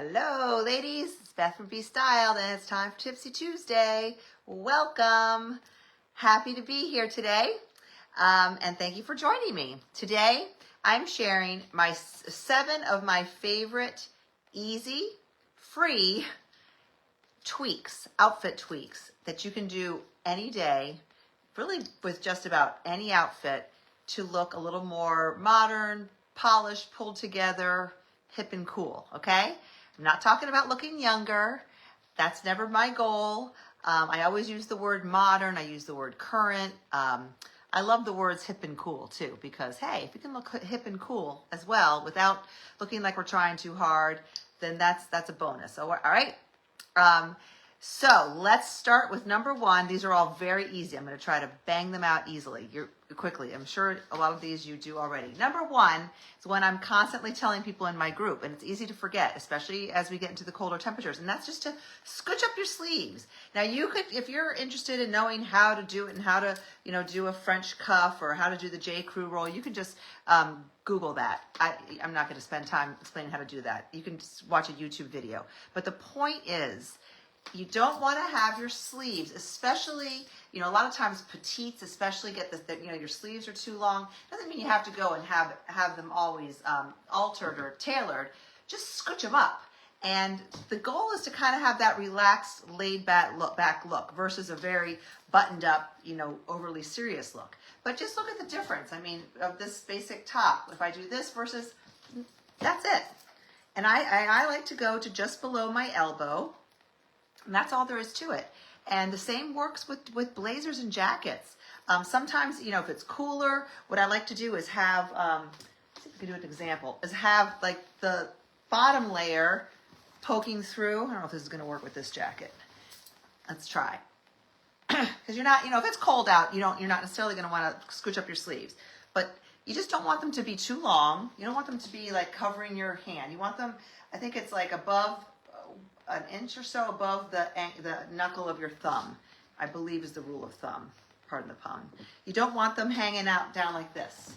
Hello, ladies. It's Beth from Be Styled, and it's time for Tipsy Tuesday. Welcome. Happy to be here today, and thank you for joining me. Today, I'm sharing my 7 of my favorite easy, free tweaks, outfit tweaks that you can do any day, really with just about any outfit to look a little more modern, polished, pulled together, hip and cool, okay? I'm not talking about looking younger. That's never my goal. I always use the word modern. I use the word current. I love the words hip and cool too, because hey, if you can look hip and cool as well without looking like we're trying too hard, then that's a bonus. So, all right. So let's start with number 1. These are all very easy. I'm going to try to bang them out quickly. I'm sure a lot of these you do already. Number 1 is one I'm constantly telling people in my group, and it's easy to forget, especially as we get into the colder temperatures, and that's just to scooch up your sleeves. Now you could, if you're interested in knowing how to do it and how to, do a French cuff or how to do the J. Crew roll, you can just Google that. I'm not going to spend time explaining how to do that. You can just watch a YouTube video. But the point is, you don't want to have your sleeves, especially, a lot of times petites especially get this, your sleeves are too long. Doesn't mean you have to go and have them always altered or tailored. Just scooch them up. And the goal is to kind of have that relaxed, laid back look versus a very buttoned up, overly serious look. But just look at the difference. I mean, of this basic top, if I do this versus, that's it. And I like to go to just below my elbow. And that's all there is to it. And the same works with blazers and jackets. Sometimes, if it's cooler, what I like to do is have, let's see if we can do an example, is have like the bottom layer poking through. I don't know if this is going to work with this jacket. Let's try. Because you're not, if it's cold out, you're not necessarily going to want to scooch up your sleeves. But you just don't want them to be too long. You don't want them to be like covering your hand. You want them, I think it's like above, an inch or so above the knuckle of your thumb, I believe is the rule of thumb. Pardon the pun. You don't want them hanging out down like this.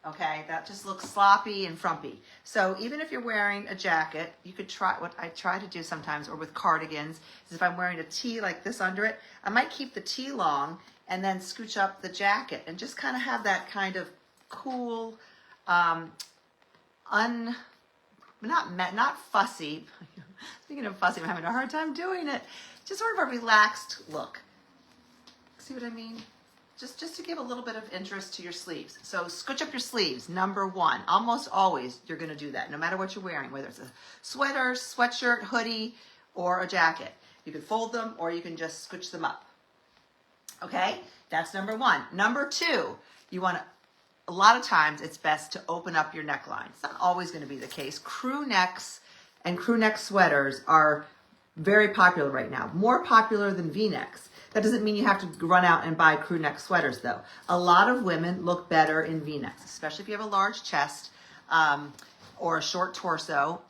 Okay, that just looks sloppy and frumpy. So even if you're wearing a jacket, you could try, what I try to do sometimes, or with cardigans, is if I'm wearing a tee like this under it, I might keep the tee long and then scooch up the jacket and just kind of have that kind of cool, not fussy. Speaking of fussy, I'm having a hard time doing it. Just sort of a relaxed look. See what I mean? Just to give a little bit of interest to your sleeves. So scooch up your sleeves, number 1. Almost always you're going to do that, no matter what you're wearing, whether it's a sweater, sweatshirt, hoodie, or a jacket. You can fold them or you can just scooch them up. Okay? That's number 1. Number 2, you want to, a lot of times it's best to open up your neckline. It's not always going to be the case. Crew necks and crew neck sweaters are very popular right now. More popular than V-necks. That doesn't mean you have to run out and buy crew neck sweaters though. A lot of women look better in V-necks, especially if you have a large chest or a short torso.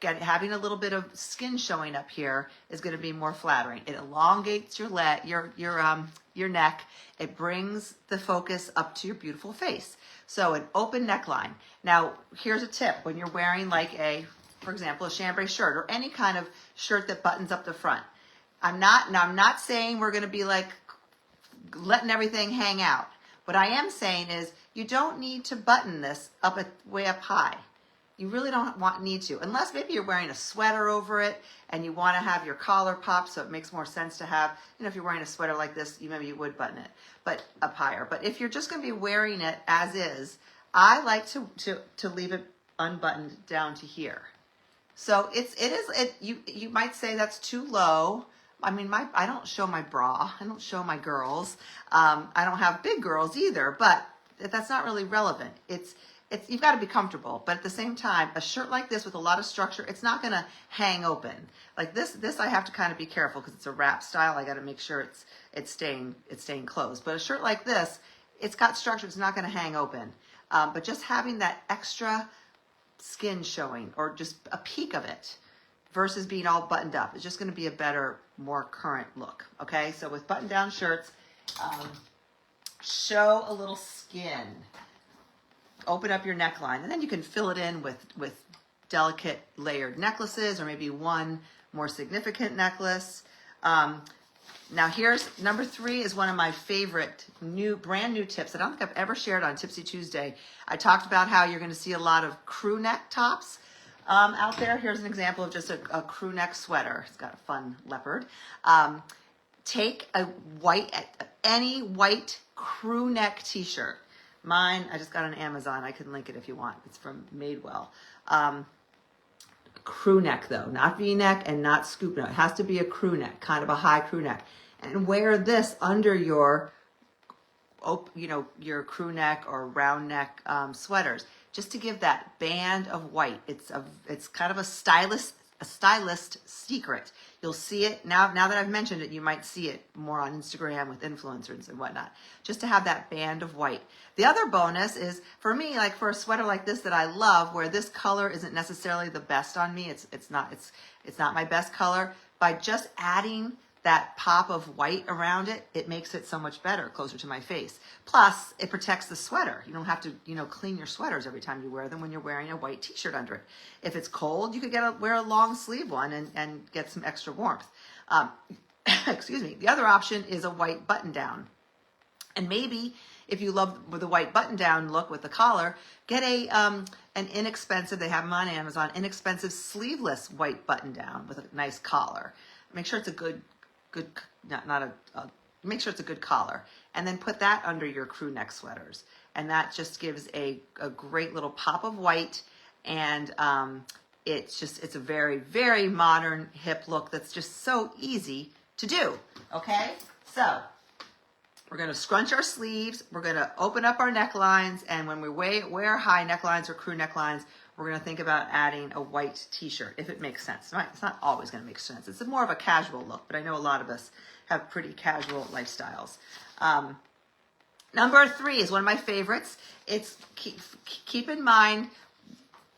Having a little bit of skin showing up here is going to be more flattering. It elongates your neck. It brings the focus up to your beautiful face. So an open neckline. Now, here's a tip. When you're wearing like for example, a chambray shirt or any kind of shirt that buttons up the front. I'm not saying we're going to be like letting everything hang out. What I am saying is you don't need to button this way up high. You really don't need to, unless maybe you're wearing a sweater over it and you want to have your collar pop, so it makes more sense to have, if you're wearing a sweater like this, maybe you would button it, but up higher. But if you're just going to be wearing it as is, I like to leave it unbuttoned down to here. So you might say that's too low. I mean, I don't show my bra. I don't show my girls. I don't have big girls either, but that's not really relevant. You've got to be comfortable, but at the same time, a shirt like this with a lot of structure, it's not going to hang open. Like this I have to kind of be careful because it's a wrap style. I got to make sure it's staying closed. But a shirt like this, it's got structure. It's not going to hang open. But just having that extra skin showing or just a peek of it versus being all buttoned up, it's just going to be a better, more current look. Okay, so with button-down shirts, show a little skin. Open up your neckline, and then you can fill it in with delicate layered necklaces, or maybe one more significant necklace. Now here's number 3 is one of my favorite brand new tips. I don't think I've ever shared on Tipsy Tuesday. I talked about how you're going to see a lot of crew neck tops out there. Here's an example of just a crew neck sweater. It's got a fun leopard. Take any white crew neck t-shirt. Mine, I just got on Amazon. I can link it if you want. It's from Madewell. Crew neck though, not V-neck and not scoop neck. It has to be a crew neck, kind of a high crew neck. And wear this under your, your crew neck or round neck sweaters, just to give that band of white. It's kind of a stylist secret. You'll see it now that I've mentioned it. You might see it more on Instagram with influencers and whatnot, just to have that band of white. The other bonus is for me, like for a sweater like this that I love, where this color isn't necessarily the best on me. It's not my best color. By just adding that pop of white around it, it makes it so much better, closer to my face. Plus, it protects the sweater. You don't have to, clean your sweaters every time you wear them when you're wearing a white t-shirt under it. If it's cold, you could wear a long sleeve one and get some extra warmth. Excuse me. The other option is a white button down. And maybe if you love the white button down look with the collar, get an inexpensive, they have them on Amazon, inexpensive sleeveless white button down with a nice collar. Make sure it's a good make sure it's a good collar, and then put that under your crew neck sweaters, and that just gives a great little pop of white, and it's a very, very modern hip look that's just so easy to do. Okay, so we're going to scrunch our sleeves, we're going to open up our necklines, and when we wear high necklines or crew necklines, we're going to think about adding a white t-shirt, if it makes sense. Right? It's not always going to make sense. It's more of a casual look, but I know a lot of us have pretty casual lifestyles. Number 3 is one of my favorites. It's keep in mind,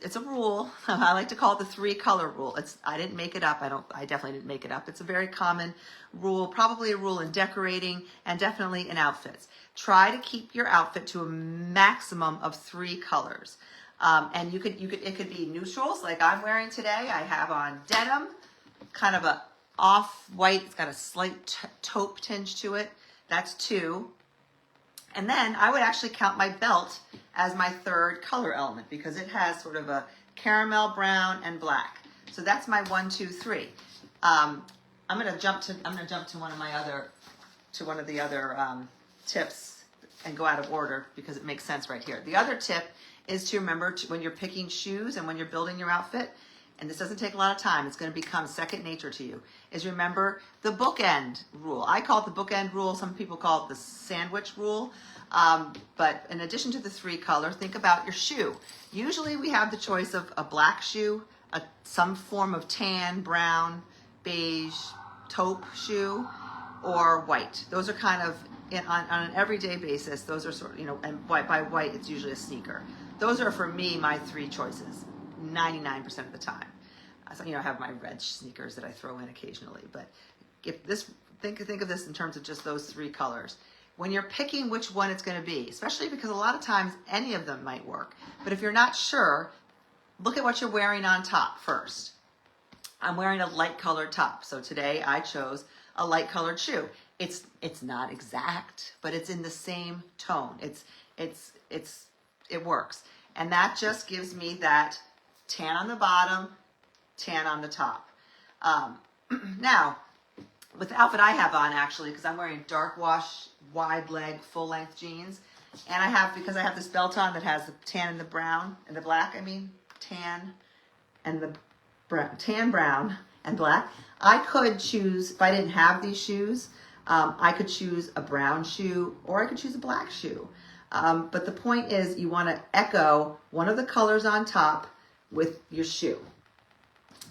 it's a rule. I like to call it the 3 color rule. I didn't make it up. I definitely didn't make it up. It's a very common rule, probably a rule in decorating and definitely in outfits. Try to keep your outfit to a maximum of 3 colors. And it could be neutrals like I'm wearing today. I have on denim, kind of a off-white. It's got a slight taupe tinge to it. That's 2. And then I would actually count my belt as my 3rd color element, because it has sort of a caramel brown and black. So that's my 1, 2, 3. I'm gonna jump to one of the other tips and go out of order because it makes sense right here. The other tip is to remember when you're picking shoes and when you're building your outfit, and this doesn't take a lot of time, it's going to become second nature to you, is remember the bookend rule. I call it the bookend rule. Some people call it the sandwich rule. But in addition to the 3 color, think about your shoe. Usually we have the choice of a black shoe, some form of tan, brown, beige, taupe shoe, or white. Those are kind of, on an everyday basis, those are sort of, and by white, it's usually a sneaker. Those are, for me, my 3 choices, 99% of the time. So, I have my red sneakers that I throw in occasionally. But think of this in terms of just those 3 colors. When you're picking which one it's going to be, especially because a lot of times any of them might work. But if you're not sure, look at what you're wearing on top first. I'm wearing a light colored top. So today I chose a light colored shoe. It's not exact, but it's in the same tone. It works. And that just gives me that tan on the bottom, tan on the top. Now, with the outfit I have on, actually, because I'm wearing dark wash, wide leg, full length jeans, and because I have this belt on that has the tan and the brown, and the black, tan brown and black, I could choose, if I didn't have these shoes, I could choose a brown shoe or I could choose a black shoe. But the point is you want to echo one of the colors on top with your shoe.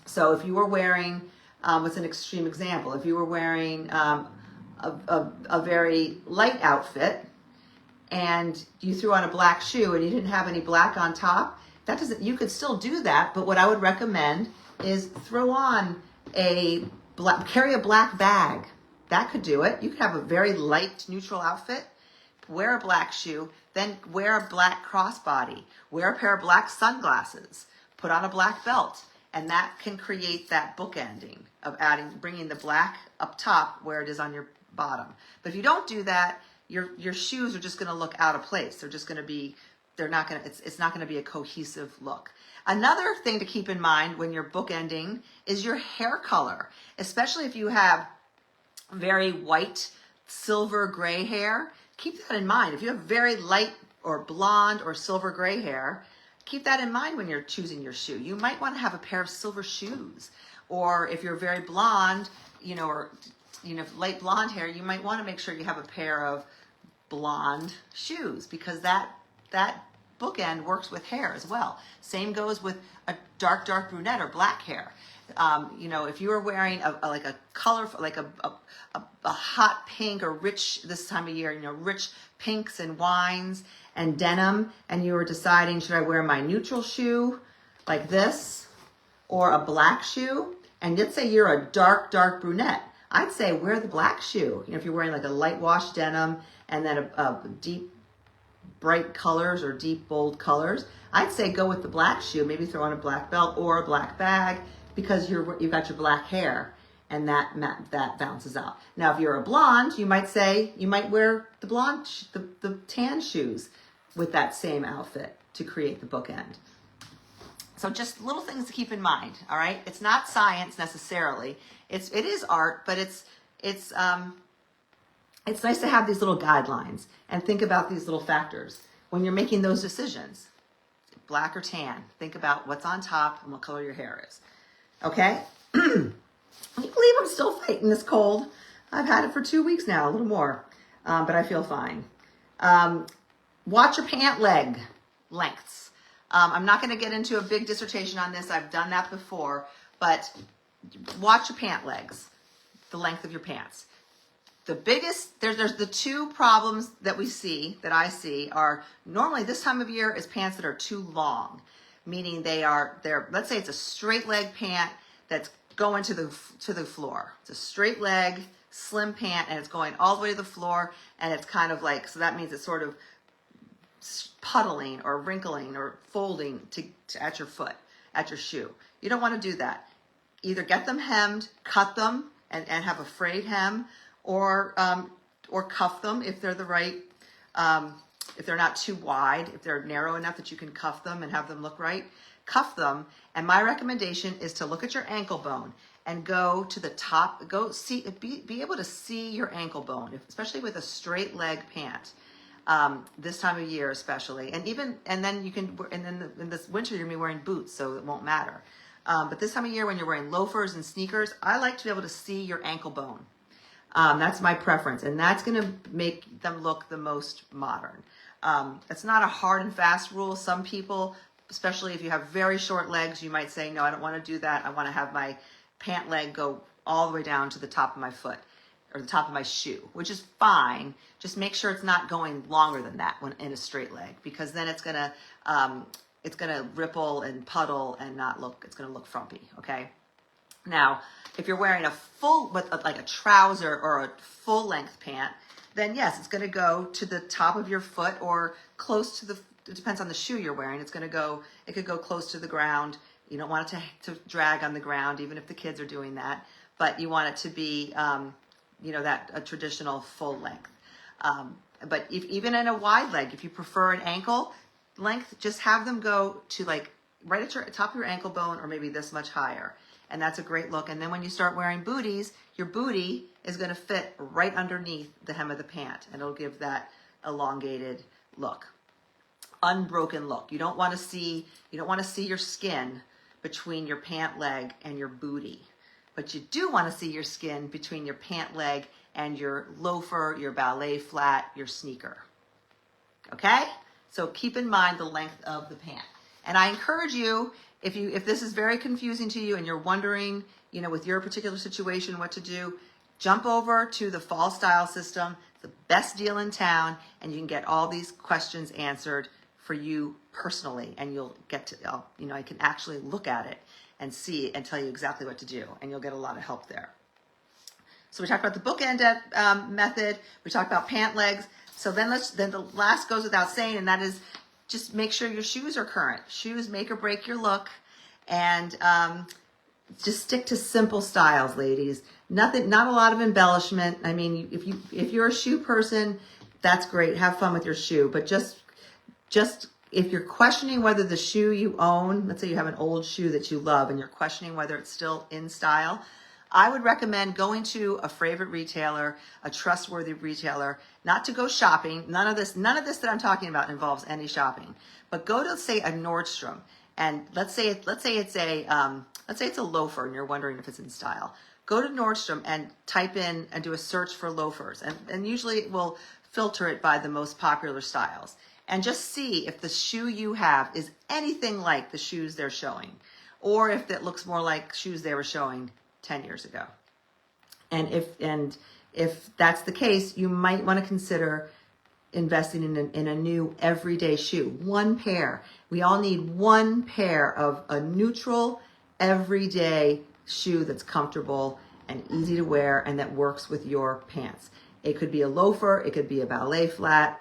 So if you were wearing, what's an extreme example? If you were wearing a very light outfit and you threw on a black shoe and you didn't have any black on top, you could still do that, but what I would recommend is throw on carry a black bag. That could do it. You could have a very light neutral outfit, wear a black shoe, then wear a black crossbody, wear a pair of black sunglasses, put on a black belt, and that can create that bookending of bringing the black up top where it is on your bottom. But if you don't do that, your shoes are just going to look out of place. They're just going to be, it's not going to be a cohesive look. Another thing to keep in mind when you're bookending is your hair color, especially if you have very white, silver gray hair. Keep that in mind. If you have very light or blonde or silver gray hair, keep that in mind when you're choosing your shoe. You might want to have a pair of silver shoes. Or if you're very blonde, or light blonde hair, you might want to make sure you have a pair of blonde shoes, because that bookend works with hair as well. Same goes with a dark brunette or black hair. If you were wearing a colorful, like a hot pink or rich this time of year, rich pinks and wines and denim, and you were deciding, should I wear my neutral shoe like this or a black shoe? And let's say you're a dark brunette. I'd say wear the black shoe. If you're wearing like a light wash denim and then a deep bright colors or deep bold colors, I'd say go with the black shoe. Maybe throw on a black belt or a black bag, because you've got your black hair, and that bounces out. Now, if you're a blonde, you might wear the blonde, the tan shoes with that same outfit to create the bookend. So just little things to keep in mind. All right, it's not science necessarily. It is art, but it's nice to have these little guidelines and think about these little factors when you're making those decisions. Black or tan, think about what's on top and what color your hair is. Okay? Can you believe I'm still fighting this cold? I've had it for 2 weeks now, a little more, but I feel fine. Watch your pant leg lengths. I'm not going to get into a big dissertation on this. I've done that before, but watch your pant legs, the length of your pants. The biggest, there's the two problems that I see are normally this time of year is pants that are too long, meaning they're, let's say it's a straight leg pant that's going to the floor. It's a straight leg, slim pant, and it's going all the way to the floor, and it's kind of like, so that means it's sort of puddling or wrinkling or folding to at your foot, at your shoe. You don't want to do that. Either get them hemmed, cut them, and have a frayed hem, or cuff them if they're the right, if they're not too wide, if they're narrow enough that you can cuff them and have them look right, cuff them. And my recommendation is to look at your ankle bone and go to the top, be able to see your ankle bone, especially with a straight leg pant. This time of year especially, and then in this winter you're gonna be wearing boots, so it won't matter. But this time of year when you're wearing loafers and sneakers, I like to be able to see your ankle bone. That's my preference, and that's gonna make them look the most modern. It's not a hard and fast rule. Some people, especially if you have very short legs, you might say, no, I don't want to do that. I want to have my pant leg go all the way down to the top of my foot or the top of my shoe, which is fine. Just make sure it's not going longer than that when in a straight leg, because then it's gonna ripple and puddle and it's gonna look frumpy. Okay. Now, if you're wearing like a trouser or a full length pant, then yes, it's gonna go to the top of your foot or close to it depends on the shoe you're wearing. It could go close to the ground. You don't want it to drag on the ground, even if the kids are doing that, but you want it to be, a traditional full length. But even in a wide leg, if you prefer an ankle length, just have them go to like right at your top of your ankle bone or maybe this much higher. And that's a great look. And then when you start wearing booties, your booty is going to fit right underneath the hem of the pant, and it'll give that elongated look, unbroken look. You don't want to see your skin between your pant leg and your booty, but you do want to see your skin between your pant leg and your loafer, your ballet flat, your sneaker. Okay? So keep in mind the length of the pant. And I encourage you, if this is very confusing to you and you're wondering, with your particular situation what to do, jump over to the Fall Style System. It's the best deal in town, and you can get all these questions answered for you personally, and you'll get to, I can actually look at it and see and tell you exactly what to do, and you'll get a lot of help there. So we talked about the bookend method. We talked about pant legs. So then the last goes without saying, and that is just make sure your shoes are current. Shoes make or break your look. And just stick to simple styles, ladies. Nothing, not a lot of embellishment. I mean, if you're a shoe person, that's great. Have fun with your shoe, but just if you're questioning whether the shoe you own, let's say you have an old shoe that you love and you're questioning whether it's still in style, I would recommend going to a favorite retailer, a trustworthy retailer, not to go shopping. None of this that I'm talking about involves any shopping, but go to, say, a Nordstrom, and let's say it's a loafer and you're wondering if it's in style. Go to Nordstrom and type in and do a search for loafers, and usually it will filter it by the most popular styles. And just see if the shoe you have is anything like the shoes they're showing, or if it looks more like shoes they were showing 10 years ago. And if that's the case, you might want to consider investing in a new everyday shoe. One pair. We all need one pair of a neutral everyday shoe that's comfortable and easy to wear and that works with your pants. It could be a loafer, it could be a ballet flat,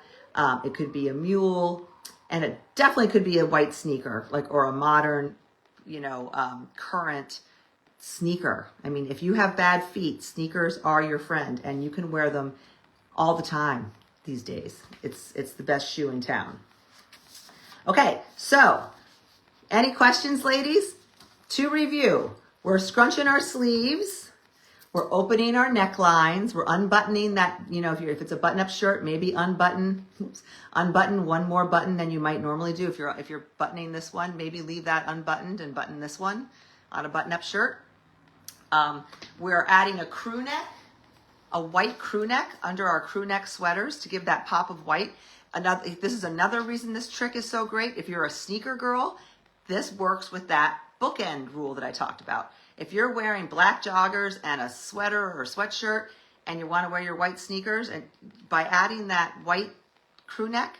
it could be a mule, and it definitely could be a white sneaker, or a modern, current sneaker. I mean, if you have bad feet, sneakers are your friend, and you can wear them all the time these days. It's the best shoe in town. Okay, so any questions, ladies? To review, we're scrunching our sleeves. We're opening our necklines. We're unbuttoning that, if it's a button-up shirt, maybe unbutton one more button than you might normally do. If you're buttoning this one, maybe leave that unbuttoned and button this one on a button-up shirt. We're adding a crew neck, a white crew neck under our crew neck sweaters to give that pop of white. This is another reason this trick is so great. If you're a sneaker girl, this works with that bookend rule that I talked about. If you're wearing black joggers and a sweater or sweatshirt and you want to wear your white sneakers, and by adding that white crew neck,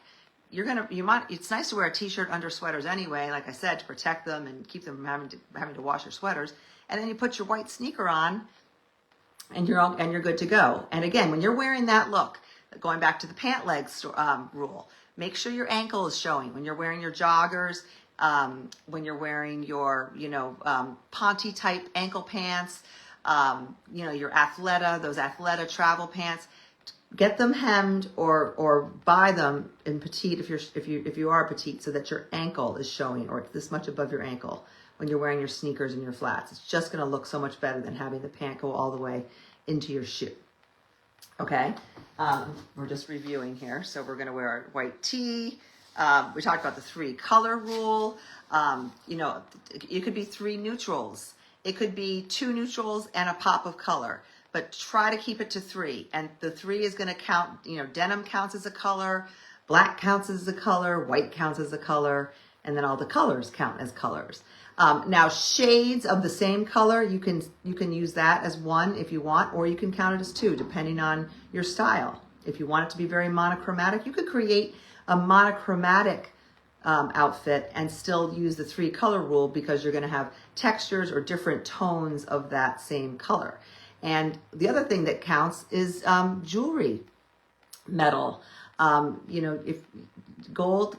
it's nice to wear a t-shirt under sweaters anyway, like I said, to protect them and keep them from having to wash your sweaters. And then you put your white sneaker on and you're good to go. And again, when you're wearing that look, going back to the pant legs rule, make sure your ankle is showing when you're wearing your joggers. When you're wearing your, Ponte type ankle pants, your those Athleta travel pants, get them hemmed or buy them in petite if you are petite, so that your ankle is showing, or it's this much above your ankle when you're wearing your sneakers and your flats. It's just going to look so much better than having the pant go all the way into your shoe. Okay, we're just reviewing here. So we're going to wear our white tee. We talked about the 3 color rule. It could be 3 neutrals. It could be 2 neutrals and a pop of color, but try to keep it to 3. And the 3 is going to count, denim counts as a color, black counts as a color, white counts as a color, and then all the colors count as colors. Now shades of the same color, you can use that as 1 if you want, or you can count it as 2 depending on your style. If you want it to be very monochromatic, you could create a monochromatic outfit and still use the 3 color rule, because you're going to have textures or different tones of that same color. And the other thing that counts is jewelry, metal. If gold,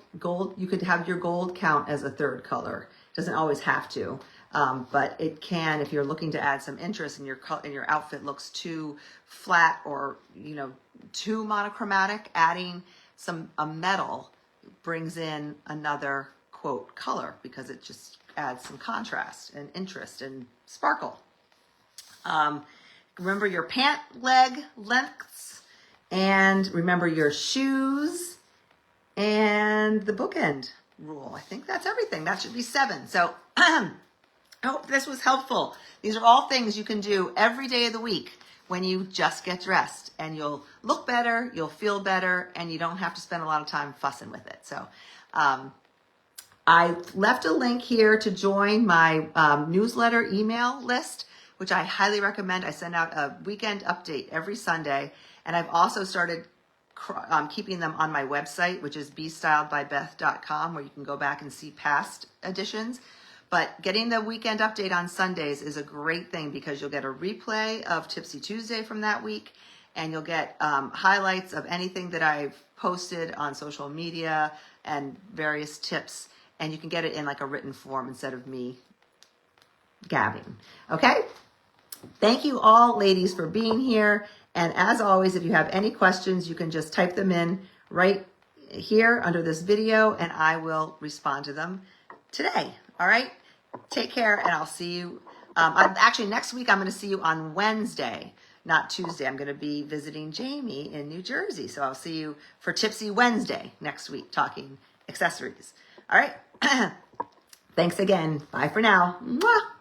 you could have your gold count as a 3rd color. Doesn't always have to, but it can if you're looking to add some interest and your outfit looks too flat or too monochromatic. Adding a metal brings in another quote color, because it just adds some contrast and interest and sparkle. Remember your pant leg lengths, and remember your shoes and the bookend rule. I think that's everything. That should be 7. So I hope this was helpful. These are all things you can do every day of the week when you just get dressed, and you'll look better, you'll feel better, and you don't have to spend a lot of time fussing with it. So I left a link here to join my newsletter email list, which I highly recommend. I send out a weekend update every Sunday, and I've also started keeping them on my website, which is bestyledbybeth.com, where you can go back and see past editions. But getting the weekend update on Sundays is a great thing, because you'll get a replay of Tipsy Tuesday from that week, and you'll get highlights of anything that I've posted on social media and various tips, and you can get it in like a written form instead of me gabbing. Okay? Thank you all, ladies, for being here. And as always, if you have any questions, you can just type them in right here under this video, and I will respond to them today. All right? Take care, and I'll see you. Actually, next week, I'm going to see you on Wednesday, not Tuesday. I'm going to be visiting Jamie in New Jersey. So I'll see you for Tipsy Wednesday next week, talking accessories. All right? Thanks again. Bye for now. Mwah.